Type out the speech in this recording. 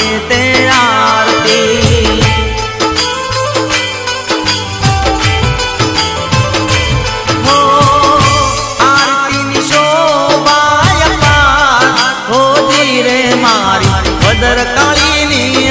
ગાઈએ તે આરતી હો આરતીની શોભા અપાર હો જી રે મારી ભદ્રકાળીની